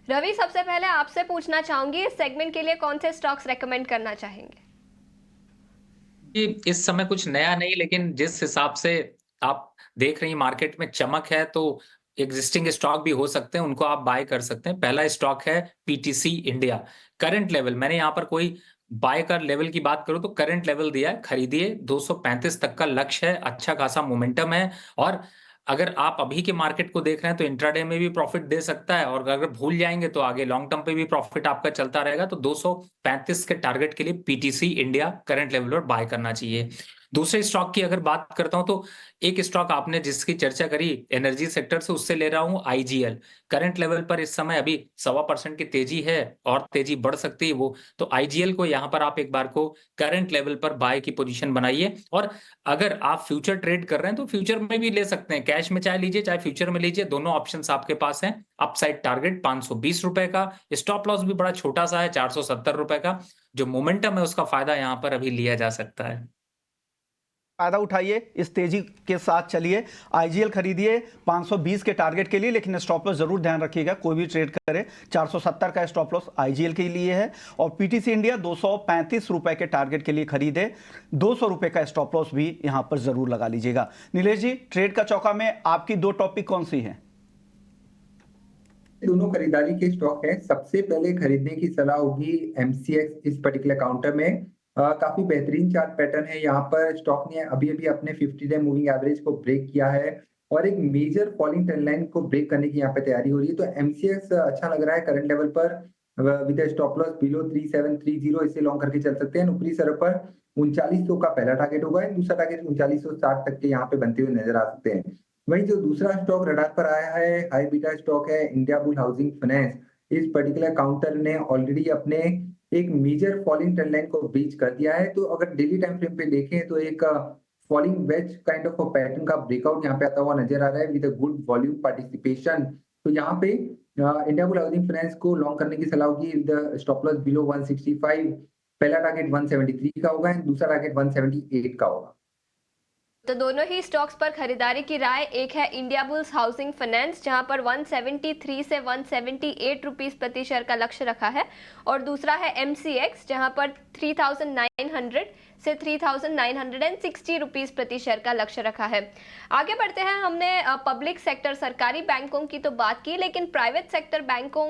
रवि, सबसे पहले आपसे पूछना चाहूंगी, इस सेगमेंट के लिए कौन से स्टॉक्स रेकमेंड करना चाहेंगे? कि इस समय कुछ नया नहीं, लेकिन जिस हिसाब से आप देख रही हैं मार्केट में चमक है, तो एग्जिस्टिंग स्टॉक भी हो सकते हैं, उनको आप बाय कर सकते हैं। पहला स्टॉक है पीटीसी इंडिया। करंट लेवल मैंने यहाँ पर कोई बाय का लेवल की बात करूं तो करंट लेवल दिया है, खरीदिए। 235 तक का लक्ष्य है, अच्छा खासा मोमेंटम है। और अगर आप अभी के मार्केट को देख रहे हैं तो इंट्राडे में भी प्रॉफिट दे सकता है, और अगर भूल जाएंगे तो आगे लॉन्ग टर्म पे भी प्रॉफिट आपका चलता रहेगा। तो 235 के टारगेट के लिए पीटीसी इंडिया करंट लेवल पर बाय करना चाहिए। दूसरे स्टॉक की अगर बात करता हूं तो एक स्टॉक आपने जिसकी चर्चा करी एनर्जी सेक्टर से, उससे ले रहा हूं आईजीएल। करंट लेवल पर इस समय अभी 1.25% की तेजी है, और तेजी बढ़ सकती है वो। तो आईजीएल को यहां पर आप एक बार को करंट लेवल पर बाय की पोजीशन बनाइए। और अगर आप फ्यूचर ट्रेड कर रहे हैं तो फ्यूचर में भी ले सकते हैं, कैश में चाहे लीजिए चाहे फ्यूचर में लीजिए, दोनों ऑप्शंस आपके पास हैं। अपसाइड टारगेट 520 रुपए का, स्टॉप लॉस भी बड़ा छोटा सा है 470 रुपए का। जो मोमेंटम है उसका फायदा यहां पर अभी लिया जा सकता है। फायदा उठाइए, इस तेजी के साथ चलिए। आईजीएल खरीदिए 520 के टारगेट के लिए, लेकिन स्टॉप लॉस जरूर ध्यान रखिएगा, कोई भी ट्रेड करे 470 का स्टॉप लॉस आईजीएल के लिए है। और पीटीसी इंडिया 235 रुपए के टारगेट के लिए खरीदे, 200 रुपए का स्टॉप लॉस भी यहां पर जरूर लगा लीजिएगा। नीलेश जी, ट्रेड का चौका में आपकी दो टॉपिक कौन सी है? दोनों खरीदारी के स्टॉक है। सबसे पहले खरीदने की सलाह होगी एमसीएक्स। इस पर्टिकुलर काउंटर में काफी बेहतरीन चार्ट पैटर्न है। यहाँ पर स्टॉक ने अभी अभी अपने 50 डे मूविंग एवरेज को ब्रेक किया है, और एक मेजर फॉलिंग ट्रेंड लाइन को ब्रेक करने की यहाँ पे तैयारी हो रही है। तो एमसीएक्स अच्छा लग रहा है करंट लेवल पर, विद स्टॉप लॉस बिलो 3730। इसे लॉन्ग करके चल सकते हैं। ऊपरी सर पर 3900 का पहला टारगेट होगा, दूसरा टारगेट 3960 तक के यहाँ पे बनते हुए नजर आ सकते हैं। वहीं जो दूसरा स्टॉक रडार पर आया है, हाई बीटा स्टॉक है इंडिया बुल हाउसिंग फाइनेंस। इस पर्टिकुलर काउंटर ने ऑलरेडी अपने एक मेजर फॉलिंग ट्रेंड लाइन को ब्रीच कर दिया है। तो अगर डेली टाइम फ्रेम पे देखें तो एक falling veg kind of pattern का ब्रेकआउट यहाँ पे आता हुआ नजर आ रहा है, विद गुड वॉल्यूम पार्टिसिपेशन। तो यहाँ पे इंडिया बुल हाउसिंग फाइनेंस को लॉन्ग करने की सलाह होगी, विद स्टॉप लॉस बिलो 165। पहला टारगेट 173 का होगा, दूसरा टारगेट 178 का होगा। तो दोनों ही स्टॉक्स पर खरीदारी की राय, एक है इंडिया बुल्स हाउसिंग फाइनेंस जहां पर 173 से 178 रुपीस प्रति शेयर का लक्ष्य रखा है, और दूसरा है एमसीएक्स जहां पर 3900 से 3960 रुपीस प्रति शेयर का लक्ष्य रखा है। आगे बढ़ते हैं। हमने पब्लिक सेक्टर सरकारी बैंकों की तो बात की, लेकिन प्राइवेट सेक्टर बैंकों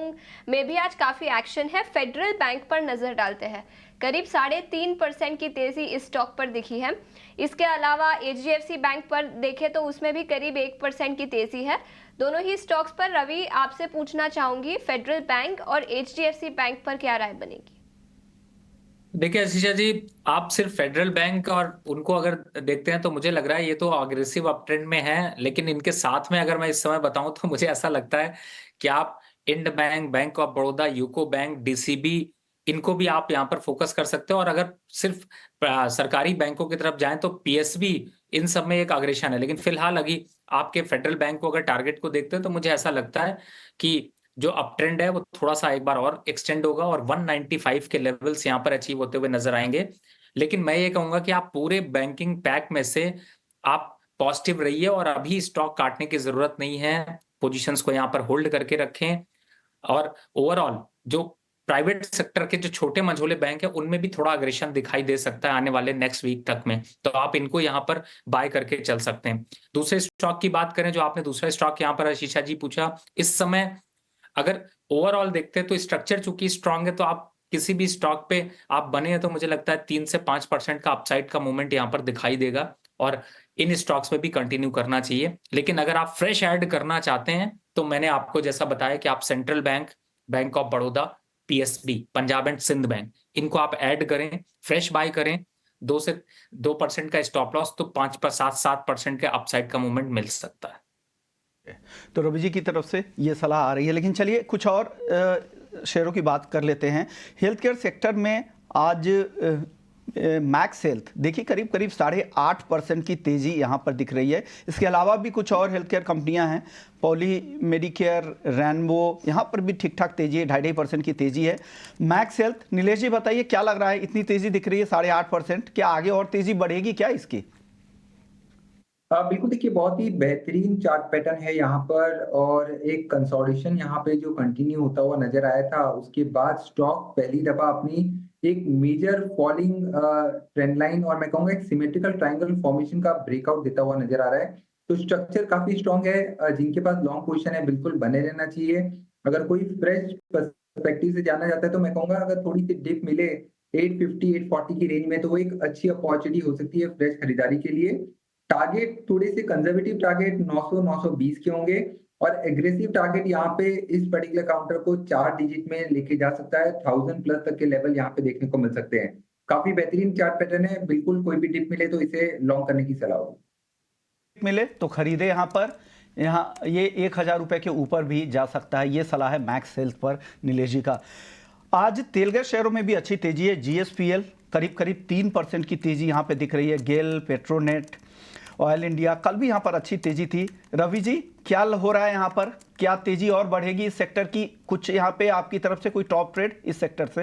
में भी आज काफी एक्शन है। फेडरल बैंक पर नजर डालते हैं। करीब 3.5% की तेजी इस स्टॉक पर दिखी है। इसके अलावा एचडीएफसी बैंक पर देखें तो उसमें भी करीब 1% की तेजी है। दोनों ही स्टॉक्स पर रवि, आपसे पूछना चाहूंगी, फेडरल बैंक और एचडीएफसी बैंक पर क्या राय बनेगी? देखिए आशीषा जी, आप सिर्फ फेडरल बैंक और उनको अगर देखते हैं तो मुझे लग रहा है ये तो अग्रेसिव अप ट्रेंड में है। लेकिन इनके साथ में अगर मैं इस समय बताऊं तो मुझे ऐसा लगता है कि आप Ind bank, bank of Baroda, UCO bank, DCB, इनको भी आप यहाँ पर फोकस कर सकते हो। और अगर सिर्फ सरकारी बैंकों की तरफ जाएं तो पीएसबी, इन सब में एक अग्रेशन है। लेकिन फिलहाल अभी आपके फेडरल बैंक को अगर टारगेट को देखते हैं तो मुझे ऐसा लगता है कि जो अप ट्रेंड है वो थोड़ा सा एक बार और एक्सटेंड होगा, और 195 के लेवल्स यहाँ पर अचीव होते हुए नजर आएंगे। लेकिन मैं ये कहूंगा कि आप पूरे बैंकिंग पैक में से आप पॉजिटिव रहिए, और अभी स्टॉक काटने की जरूरत नहीं है। पोजीशंस को यहाँ पर होल्ड करके रखें। और ओवरऑल जो प्राइवेट सेक्टर के जो छोटे मझोले बैंक है उनमें भी थोड़ा अग्रेशन दिखाई दे सकता है आने वाले नेक्स्ट वीक तक में, तो आप इनको यहाँ पर बाय करके चल सकते हैं। दूसरे स्टॉक की बात करें, जो आपने दूसरा स्टॉक यहाँ पर आशीषा जी पूछा, इस समय अगर ओवरऑल देखते हैं तो स्ट्रक्चर चूंकि स्ट्रांग है, तो आप किसी भी स्टॉक पे आप बने हैं तो मुझे लगता है 3 से 5% का अपसाइड का मूवमेंट यहाँ पर दिखाई देगा, और इन स्टॉक्स में भी कंटिन्यू करना चाहिए। लेकिन अगर आप फ्रेश ऐड करना चाहते हैं तो मैंने आपको जैसा बताया कि आप central bank, bank of Baroda, PSB, Punjab and Sindh bank, इनको आप ऐड करें, फ्रेश बाय करें। 2% का स्टॉप लॉस, तो 5 पर 7% के अपसाइड का मूवमेंट मिल सकता है। तो रवि जी की तरफ से ये सलाह आ रही है। लेकिन चलिए कुछ और शेयरों की बात कर लेते हैं। हेल्थ केयर सेक्टर में आज मैक्स हेल्थ देखिए करीब करीब 8.5% की तेजी यहां पर दिख रही है। इसके अलावा भी कुछ और हेल्थ केयर कंपनियां हैं, पॉली मेडिकेयर, रैनबो, यहां पर भी ठीक ठाक तेजी है, 2.5% की तेजी है। मैक्स हेल्थ, नीलेश जी बताइए क्या लग रहा है, इतनी तेजी दिख रही है 8.5%, क्या आगे और तेजी बढ़ेगी क्या इसकी? बिल्कुल देखिए बहुत ही बेहतरीन चार्ट पैटर्न है यहाँ पर और एक कंसोलिडेशन यहाँ पे जो कंटिन्यू होता हुआ नजर आया था उसके बाद स्टॉक पहली दफा अपनी एक मेजर फॉलिंग ट्रेंड लाइन और मैं कहूँगा एक सिमेट्रिकल ट्रायंगल फॉर्मेशन का ब्रेकआउट देता हुआ नजर आ रहा है। तो स्ट्रक्चर काफी स्ट्रांग है, जिनके पास लॉन्ग पोजीशन है बिल्कुल बने रहना चाहिए। अगर कोई फ्रेश पर्सपेक्टिव से जाना जाता है तो मैं कहूँगा अगर थोड़ी सी डिप मिले 850 840 की रेंज में तो वो एक अच्छी अपॉर्चुनिटी हो सकती है फ्रेश खरीदारी के लिए। टारगेट थोड़े से कंजर्वेटिव टारगेट 900 920 के होंगे और एग्रेसिव टारगेट यहाँ पे इस पर्टिकुलर काउंटर को 4 डिजिट में लेके जा सकता है। 1000 प्लस तक के लेवल यहाँ पे देखने को मिल सकते हैं। काफी बेहतरीन चार्ट पैटर्न है, बिल्कुल कोई भी डिप मिले तो इसे लॉन्ग करने की सलाह होगी। मिले तो खरीदे यहाँ पर। यहाँ ये 1000 रुपए के ऊपर भी जा सकता है, ये सलाह है मैक्स हेल्थ पर नीलेश जी का। आज तेल गैस शेयरों में भी अच्छी तेजी है। जीएसपीएल करीब करीब 3% की तेजी यहाँ पे दिख रही है। गेल, पेट्रोनेट, ऑयल इंडिया कल भी यहाँ पर अच्छी तेजी थी। रवि जी क्या हो रहा है यहाँ पर, क्या तेजी और बढ़ेगी इस सेक्टर की? कुछ यहाँ पे आपकी तरफ से कोई टॉप ट्रेड इस सेक्टर से?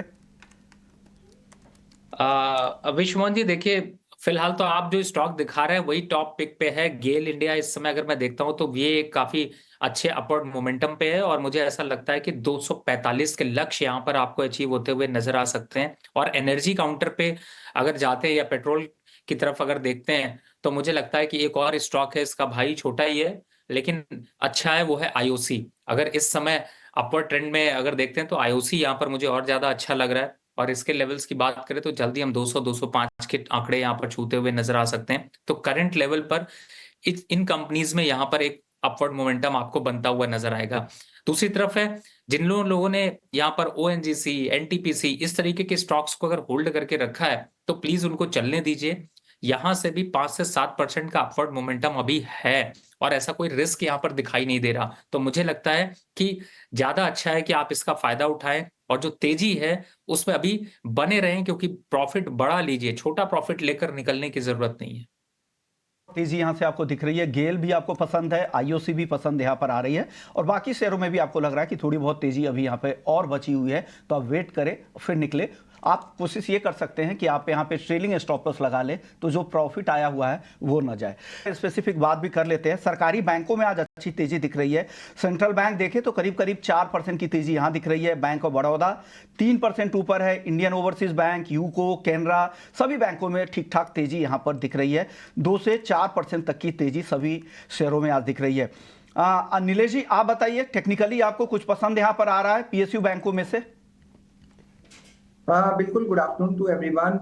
विश्वमोहन जी देखिए, फिलहाल तो आप जो स्टॉक दिखा रहे हैं वही टॉप पिक पे है। गेल इंडिया इस समय अगर मैं देखता हूं तो ये काफी अच्छे अपवर्ड मोमेंटम पे है और मुझे ऐसा लगता है कि 245 के लक्ष्य यहाँ पर आपको अचीव होते हुए नजर आ सकते हैं। और एनर्जी काउंटर पे अगर जाते हैं या पेट्रोल की तरफ अगर देखते हैं तो मुझे लगता है कि एक और स्टॉक है, इसका भाई छोटा ही है लेकिन अच्छा है, वो है आईओसी। अगर इस समय अपवर्ड ट्रेंड में अगर देखते हैं तो आईओसी यहाँ पर मुझे और ज्यादा अच्छा लग रहा है। और इसके लेवल्स की बात करें तो जल्दी हम 200-205 के आंकड़े यहाँ पर छूते हुए नजर आ सकते हैं। तो करंट लेवल पर इन कंपनीज में यहाँ पर एक अपवर्ड मोमेंटम आपको बनता हुआ नजर आएगा। दूसरी तरफ है जिन लोगों ने यहाँ पर ओएनजीसी, एनटीपीसी इस तरीके के स्टॉक्स को अगर होल्ड करके रखा है तो प्लीज उनको चलने दीजिए। यहाँ से भी 5 से 7% का अपवर्ड मोमेंटम अभी है और ऐसा कोई रिस्क यहाँ पर दिखाई नहीं दे रहा। तो मुझे लगता है कि ज्यादा अच्छा है कि आप इसका फायदा उठाएं और जो तेजी है उसमें अभी बने रहें, क्योंकि प्रॉफिट बड़ा लीजिए, छोटा प्रॉफिट लेकर निकलने की जरूरत नहीं है। तेजी यहां से आपको दिख रही है। गेल भी आपको पसंद है, आईओसी भी पसंद यहां पर आ रही है और बाकी शेयरों में भी आपको लग रहा है कि थोड़ी बहुत तेजी अभी यहां पे और बची हुई है, तो आप वेट करें फिर निकले। आप कोशिश ये कर सकते हैं कि आप यहाँ पे ट्रेलिंग स्टॉप लॉस लगा ले तो जो प्रॉफिट आया हुआ है वो न जाए। स्पेसिफिक बात भी कर लेते हैं। सरकारी बैंकों में आज अच्छी तेजी दिख रही है। सेंट्रल बैंक देखें तो करीब करीब 4% की तेजी यहाँ दिख रही है। बैंक ऑफ बड़ौदा 3% ऊपर है। Indian overseas bank, UCO, Canara सभी बैंकों में ठीक ठाक तेजी यहाँ पर दिख रही है। 2 से 4% तक की तेजी सभी शेयरों में आज दिख रही है। नीलेश जी आप बताइए, टेक्निकली आपको कुछ पसंद यहाँ पर आ रहा है पीएसयू बैंकों में से? बिल्कुल, गुड आफ्टरनून टू एवरीवन।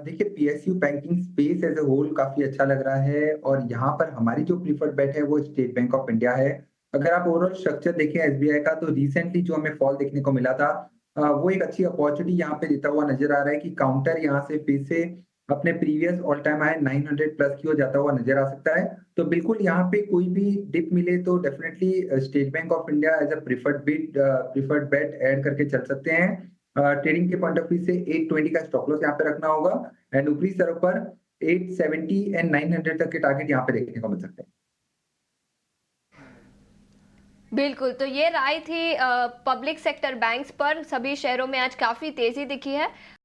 देखिए PSU banking space as a whole काफी अच्छा लग रहा है और यहाँ पर हमारी जो प्रीफर्ड बेट है वो स्टेट बैंक ऑफ इंडिया है। अगर आप ओवरऑल स्ट्रक्चर देखें एसबीआई का तो रिसेंटली जो हमें फॉल देखने को मिला था वो एक अच्छी अपॉर्चुनिटी यहाँ पे देता हुआ नजर आ रहा है कि काउंटर यहाँ से फिर से अपने previous all time high 900 plus की ओर जाता हुआ नजर आ सकता है। तो बिल्कुल यहाँ पे कोई भी डिप मिले तो definitely State Bank of India as a preferred bet add करके चल सकते हैं। ट्रेडिंग के पॉइंट ऑफ व्यू से 820 का स्टॉप लॉस यहाँ पे रखना होगा एंड ऊपरी स्तर पर 870 एंड 900 तक के टारगेट यहाँ पे देखने को मिल सकते हैं। बिल्कुल, तो ये राय थी पब्लिक सेक्टर बैंक्स पर। सभी शेयरों में आज काफी तेजी दिखी है।